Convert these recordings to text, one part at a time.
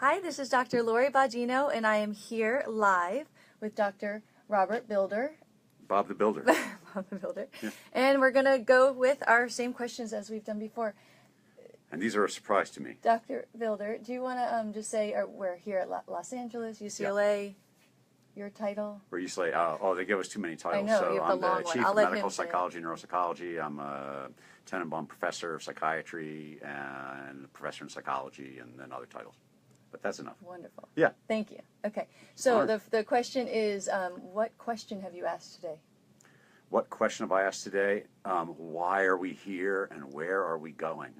Hi, this is Dr. Lori Baudino, and I am here live with Dr. Robert Bilder. Bob the Builder. Bob the Builder. Yeah. And we're going to go with our same questions as we've done before. And these are a surprise to me. Dr. Bilder, do you want to just say we're here at Los Angeles, UCLA, your title? We're UCLA. Oh, they give us too many titles. I know, so you have I'm the long the one. Chief I'll of let Medical him say it. Psychology and Neuropsychology. I'm a Tenenbaum Professor of Psychiatry and Professor in Psychology, and then other titles. But that's enough. Wonderful. Yeah. Thank you. Okay. So Right. the question is, what question have you asked today? What question have I asked today? Why are we here and where are we going?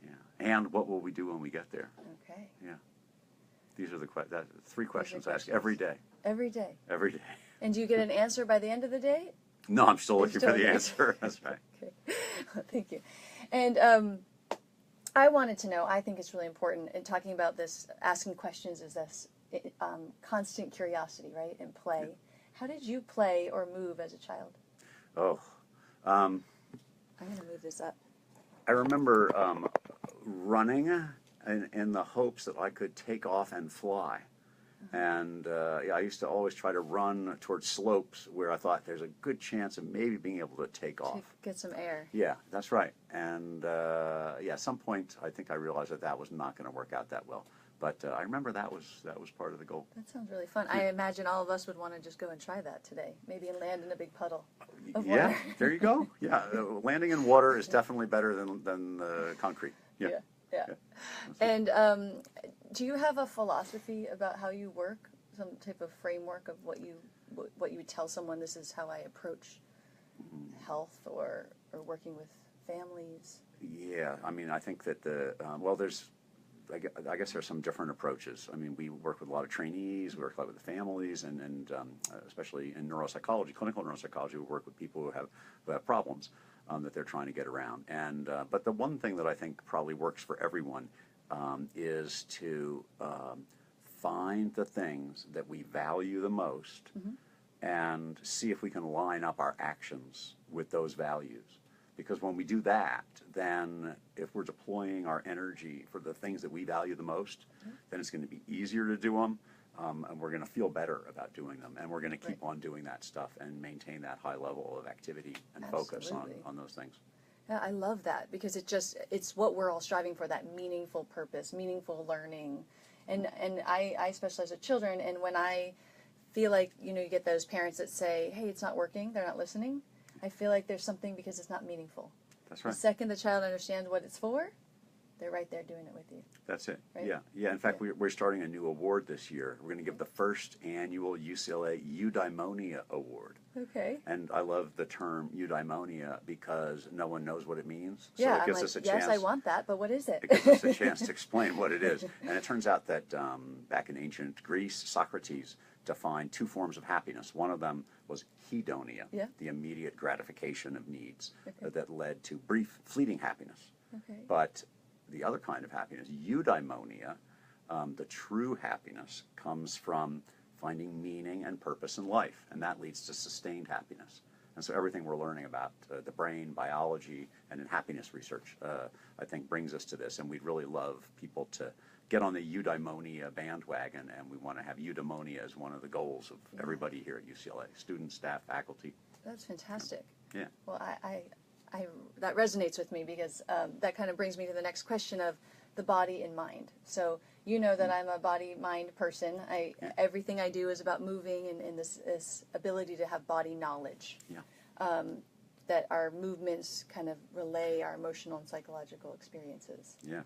Yeah. And what will we do when we get there? Okay. Yeah. These are the three questions I ask questions. every day. Every day. Every day. And do you get an answer by the end of the day? No, I'm still looking still for the looking. answer. That's right. Okay. Thank you. And I wanted to know, I think it's really important in talking about this, asking questions is this constant curiosity, right, and play. Yeah. How did you play or move as a child? Oh. I'm going to move this up. I remember running in the hopes that I could take off and fly. And I used to always try to run towards slopes where I thought there's a good chance of maybe being able to take off. To get some air. Yeah, that's right. And at some point I think I realized that was not going to work out that well. But I remember that was part of the goal. That sounds really fun. I imagine all of us would want to just go and try that today. Maybe land in a big puddle of Yeah, water. there you go. Yeah, landing in water is definitely better than concrete. Yeah. And do you have a philosophy about how you work? Some type of framework of what you would tell someone? This is how I approach health or working with families. Yeah, I mean, I think that I guess there's some different approaches. I mean, we work with a lot of trainees, we work a lot with the families, and especially in neuropsychology, clinical neuropsychology, we work with people who have problems that they're trying to get around. And but the one thing that I think probably works for everyone is to find the things that we value the most and see if we can line up our actions with those values. Because when we do that, then if we're deploying our energy for the things that we value the most, then it's going to be easier to do them, and we're going to feel better about doing them, and we're going to keep on doing that stuff and maintain that high level of activity and focus on those things. Yeah, I love that because it's what we're all striving for, that meaningful purpose, meaningful learning. And I specialize with children, and when I feel like, you get those parents that say, hey, it's not working, they're not listening, I feel like there's something because it's not meaningful. That's right. The second the child understands what it's for, they're right there doing it with you. That's it. Right? Yeah. In fact, we're starting a new award this year. We're going to give the first annual UCLA Eudaimonia Award. Okay. And I love the term eudaimonia because no one knows what it means. So Yeah, it gives I'm us a like, chance. yes, I want that, but what is it? It gives us a chance to explain what it is. And it turns out that back in ancient Greece, Socrates defined two forms of happiness. One of them was hedonia, the immediate gratification of needs that led to brief, fleeting happiness. Okay. But the other kind of happiness, eudaimonia, the true happiness, comes from finding meaning and purpose in life, and that leads to sustained happiness. And so everything we're learning about the brain, biology, and in happiness research, I think brings us to this, and we'd really love people to get on the eudaimonia bandwagon, and we want to have eudaimonia as one of the goals of everybody here at UCLA, students, staff, faculty. That's fantastic. Yeah. Well, I that resonates with me because that kind of brings me to the next question of the body and mind. So you know that I'm a body-mind person. Everything I do is about moving and this ability to have body knowledge. Yeah. That our movements kind of relay our emotional and psychological experiences. Yeah.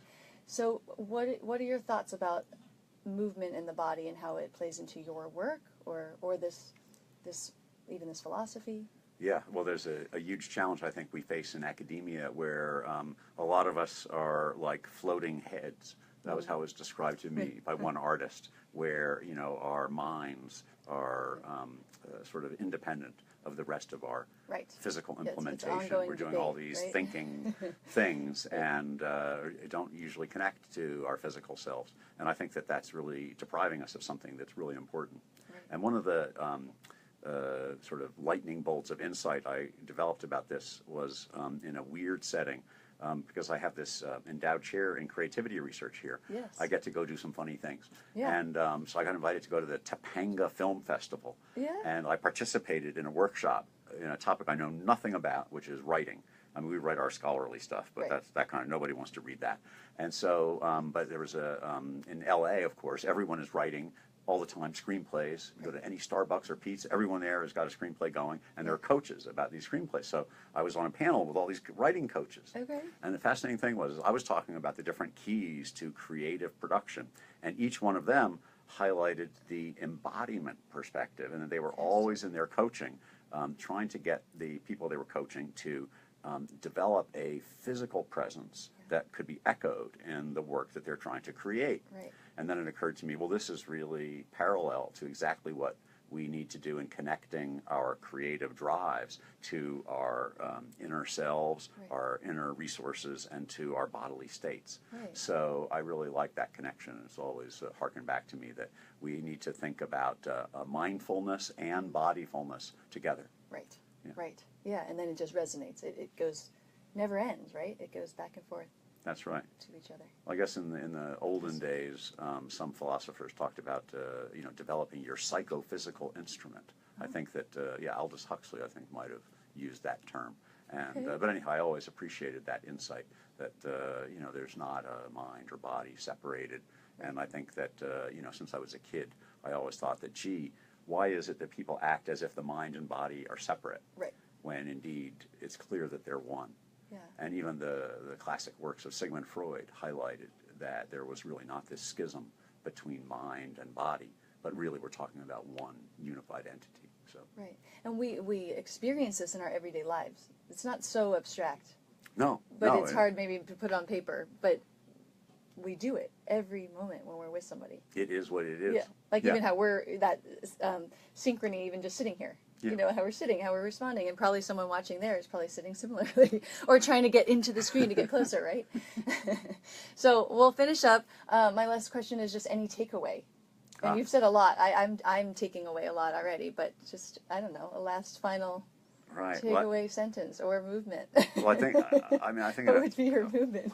So what are your thoughts about movement in the body and how it plays into your work or this philosophy? Yeah, well, there's a huge challenge I think we face in academia where a lot of us are like floating heads. That was how it was described to me by one artist, where our minds are sort of independent of the rest of our physical implementation. We're doing all these thinking things and don't usually connect to our physical selves. And I think that that's really depriving us of something that's really important. Right. And one of the sort of lightning bolts of insight I developed about this was in a weird setting. because I have this endowed chair in creativity research here. Yes. I get to go do some funny things. Yeah. And so I got invited to go to the Topanga Film Festival. Yeah. And I participated in a workshop in a topic I know nothing about, which is writing. I mean, we write our scholarly stuff, but Right. that's that kind of, nobody wants to read that. And so, but there was in LA, of course, everyone is writing all the time screenplays. You go to any Starbucks or Pizza, everyone there has got a screenplay going, and there are coaches about these screenplays. So I was on a panel with all these writing coaches. Okay. And the fascinating thing was I was talking about the different keys to creative production, and each one of them highlighted the embodiment perspective, and that they were always in their coaching, trying to get the people they were coaching to develop a physical presence that could be echoed in the work that they're trying to create. Right. And then it occurred to me, well, this is really parallel to exactly what we need to do in connecting our creative drives to our inner selves, Right. our inner resources, and to our bodily states. Right. So I really like that connection. It's always harkened back to me that we need to think about mindfulness and bodyfulness together. Right. Yeah. Right. Yeah, and then it just resonates. It goes, never ends, right? It goes back and forth That's right. to each other. I guess in the olden days, some philosophers talked about developing your psychophysical instrument. I think that Aldous Huxley might have used that term. And Okay. but anyhow, I always appreciated that insight that there's not a mind or body separated. And I think that since I was a kid, I always thought that why is it that people act as if the mind and body are separate? Right. When indeed it's clear that they're one. Yeah. And even the classic works of Sigmund Freud highlighted that there was really not this schism between mind and body, but really we're talking about one unified entity. So Right. And we experience this in our everyday lives. It's not so abstract, no, but it's hard maybe to put on paper, but we do it every moment when we're with somebody. It is what it is. Yeah. Like even how we're, that synchrony, even just sitting here. Yeah. You know, how we're sitting, how we're responding, and probably someone watching there is probably sitting similarly, or trying to get into the screen to get closer, right? So we'll finish up. My last question is just any takeaway. And you've said a lot. I'm taking away a lot already, but just, I don't know, a last final Right. takeaway sentence or movement. Well, I think I think What would be your movement?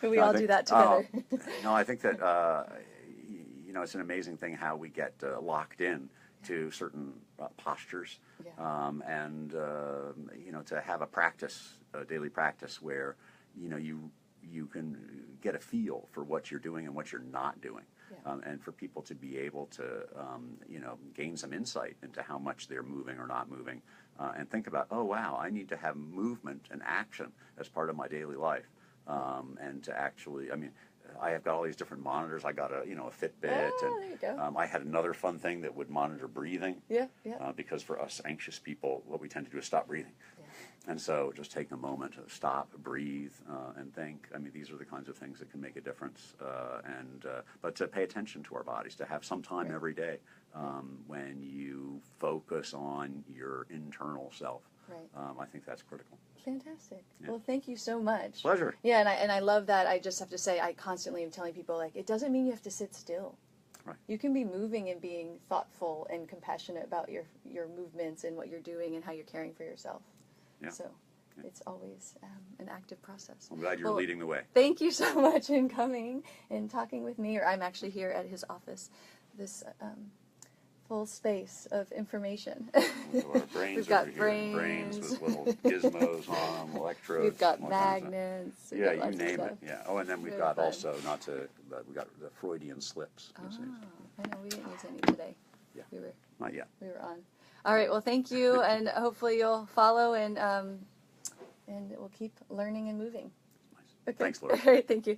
We all do that together. No, I think that it's an amazing thing how we get locked in to certain postures, Yeah. and to have a practice, a daily practice where you can get a feel for what you're doing and what you're not doing. Yeah. And for people to be able to, gain some insight into how much they're moving or not moving, and think about, oh wow, I need to have movement and action as part of my daily life, and to actually, I have got all these different monitors. I got a Fitbit, there you go. and I had another fun thing that would monitor breathing. Yeah, yeah. Because for us anxious people, what we tend to do is stop breathing. And so just take a moment to stop, breathe, and think. These are the kinds of things that can make a difference. But to pay attention to our bodies, to have some time Right. every day when you focus on your internal self. Right. I think that's critical. Fantastic. Yeah. Well, thank you so much. Pleasure. Yeah, and I love that. I just have to say, I constantly am telling people, like, it doesn't mean you have to sit still. Right. You can be moving and being thoughtful and compassionate about your movements and what you're doing and how you're caring for yourself. Yeah. So it's always an active process. I'm glad you're Well, leading the way. Thank you so much in coming and talking with me. Or I'm actually here at his office. This full space of information. So our brains We've got over here, brains with little gizmos on them, electrodes. We've got all kinds of- magnets. we've Yeah, got you lots of name stuff. it. Yeah. Oh, and then we've Very got fun. also we got the Freudian slips. Oh, I know we didn't use any today. Yeah. We Not yet. were on. All right. Well, thank you, and hopefully you'll follow and we'll keep learning and moving. Nice. Okay. Thanks, Laura. All right. Thank you.